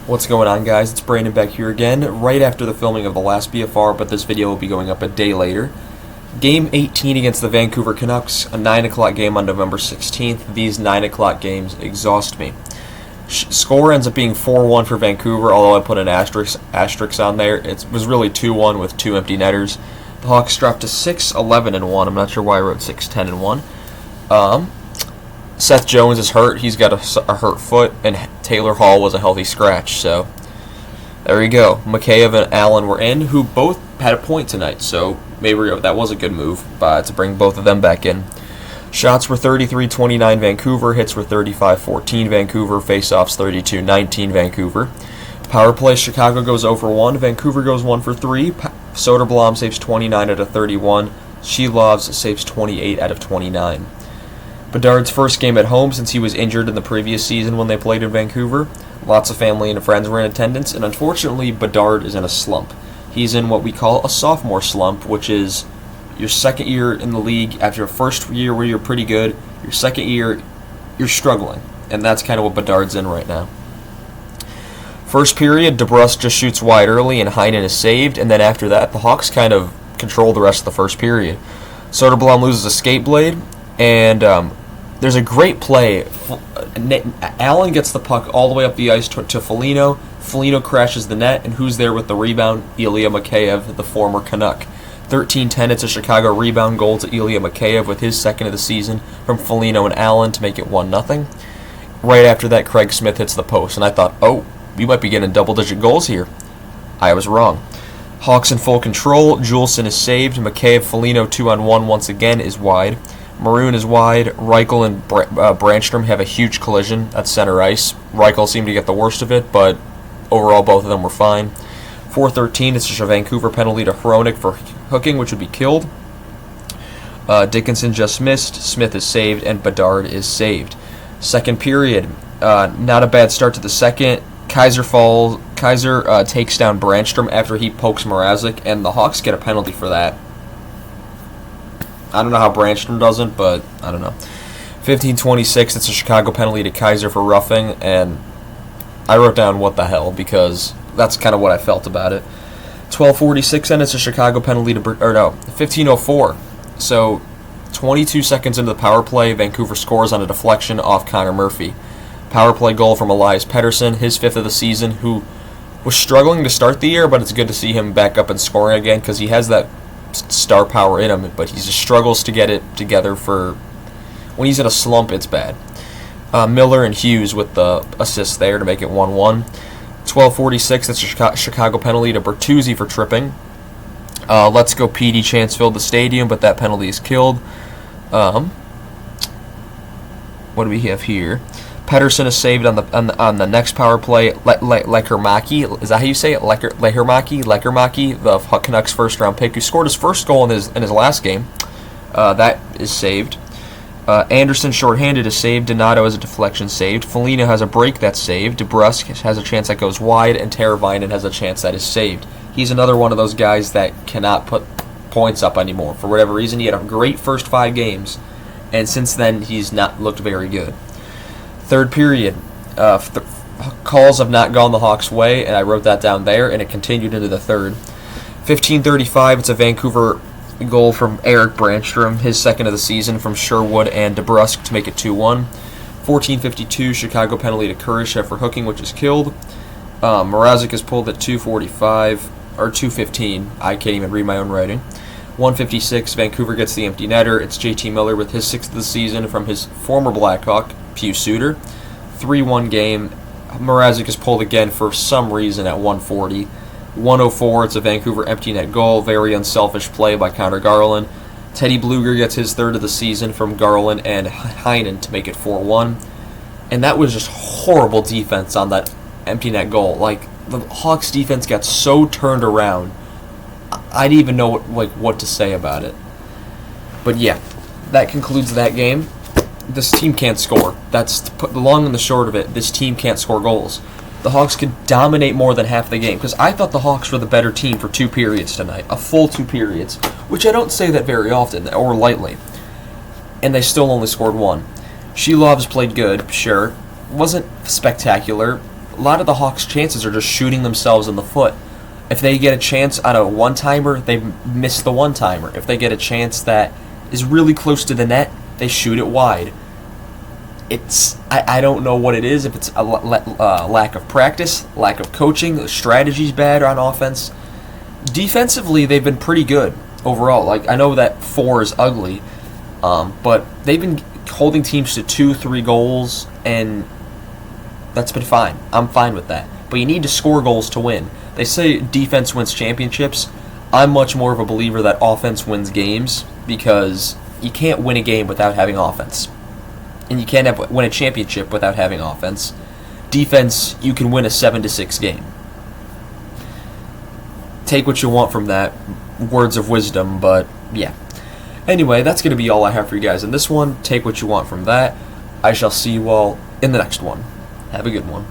What's going on, guys? It's Brandon back here again, right after the filming of the last BFR, but this video will be going up a day later. Game 18 against the Vancouver Canucks, a 9 o'clock game on November 16th. These 9 o'clock games exhaust me. Score ends up being 4-1 for Vancouver, although I put an asterisk on there. It was really 2-1 with 2 empty netters. The Hawks dropped to 6-11-1. I'm not sure why I wrote 6-10-1. Seth Jones is hurt. He's got a hurt foot, and Taylor Hall was a healthy scratch. So there you go. Mikheyev and Allen were in, who both had a point tonight. So maybe that was a good move to bring both of them back in. Shots were 33-29 Vancouver. Hits were 35-14 Vancouver. Faceoffs 32-19 Vancouver. Power play, Chicago goes 0 for 1. Vancouver goes 1 for 3. Soderblom saves 29 out of 31. Shelovs saves 28 out of 29. Bedard's first game at home since he was injured in the previous season when they played in Vancouver. Lots of family and friends were in attendance, and unfortunately, Bedard is in a slump. He's in what we call a sophomore slump, which is your second year in the league. After your first year where you're pretty good, your second year, you're struggling. And that's kind of what Bedard's in right now. First period, DeBrusk just shoots wide early, and Heinen is saved, and then after that, the Hawks kind of control the rest of the first period. Soderblom loses a skate blade, and there's a great play. Allen gets the puck all the way up the ice to Foligno. Foligno crashes the net, and who's there with the rebound? Ilya Mikheyev, the former Canuck. 13-10, it's a Chicago rebound goal to Ilya Mikheyev with his second of the season from Foligno and Allen to make it 1-0. Right after that, Craig Smith hits the post, and I thought, oh, we might be getting double-digit goals here. I was wrong. Hawks in full control. Juleson is saved. Mikheyev, Foligno 2-on-1 once again is wide. Maroon is wide. Reichel and Brandstrom have a huge collision at center ice. Reichel seemed to get the worst of it, but overall both of them were fine. 4:13, it's just a Vancouver penalty to Hronik for hooking, which would be killed. Dickinson just missed. Smith is saved, and Bedard is saved. Second period, not a bad start to the second. Kaiser takes down Brandstrom after he pokes Mrazek, and the Hawks get a penalty for that. I don't know how Brandstrom doesn't, but I don't know. 15:26, it's a Chicago penalty to Kaiser for roughing, and I wrote down what the hell because that's kind of what I felt about it. 12:46, and it's a Chicago penalty to 15:04. So 22 seconds into the power play, Vancouver scores on a deflection off Connor Murphy. Power play goal from Elias Pettersson, his 5th of the season, who was struggling to start the year, but it's good to see him back up and scoring again because he has that star power in him, but he just struggles to get it together. When he's in a slump, it's bad. Miller and Hughes with the assist there to make it 1-1. 12:46, that's a Chicago penalty to Bertuzzi for tripping. Let's Go PD chants filled the stadium, but that penalty is killed. What do we have here? Pettersson is saved on the next power play. Lehermaki, is that how you say it? Lehermaki, the Canucks first round pick, who scored his first goal in his last game. That is saved. Anderson shorthanded is saved. Donato has a deflection saved. Foligno has a break that's saved. DeBrusk has a chance that goes wide, and Teravainen has a chance that is saved. He's another one of those guys that cannot put points up anymore for whatever reason. He had a great first 5 games, and since then he's not looked very good. Third period, calls have not gone the Hawks' way, and I wrote that down there, and it continued into the third. 15:35, it's a Vancouver goal from Eric Brandstrom, his second of the season from Sherwood and DeBrusk to make it 2-1. 14:52, Chicago penalty to Kurashev for hooking, which is killed. Mrazek is pulled at 2:45, or 2:15. I can't even read my own writing. 1:56, Vancouver gets the empty netter. It's JT Miller with his 6th of the season from his former Blackhawk, Pius Suter. 3-1 game. Mrazek is pulled again for some reason at 1:40. 1:04, it's a Vancouver empty net goal. Very unselfish play by Connor Garland. Teddy Bluger gets his 3rd of the season from Garland and Heinen to make it 4-1. And that was just horrible defense on that empty net goal. Like, the Hawks defense got so turned around, I didn't even know what to say about it. But yeah, that concludes that game. This team can't score. That's the long and the short of it. This team can't score goals. The Hawks could dominate more than half the game, because I thought the Hawks were the better team for 2 periods tonight, a full 2 periods, which I don't say that very often or lightly. And they still only scored 1. Shelovs played good, sure. Wasn't spectacular. a lot of the Hawks' chances are just shooting themselves in the foot. If they get a chance on a one-timer, they miss the one-timer. If they get a chance that is really close to the net, they shoot it wide. I don't know what it is, if it's a lack of practice, lack of coaching, the strategy's bad on offense. Defensively, they've been pretty good overall. Like, I know that 4 is ugly, but they've been holding teams to 2-3 goals, and that's been fine. I'm fine with that. But you need to score goals to win. They say defense wins championships. I'm much more of a believer that offense wins games, because you can't win a game without having offense. And you can't win a championship without having offense. Defense, you can win a 7-6 game. Take what you want from that. Words of wisdom, but yeah. Anyway, that's going to be all I have for you guys in this one. Take what you want from that. I shall see you all in the next one. Have a good one.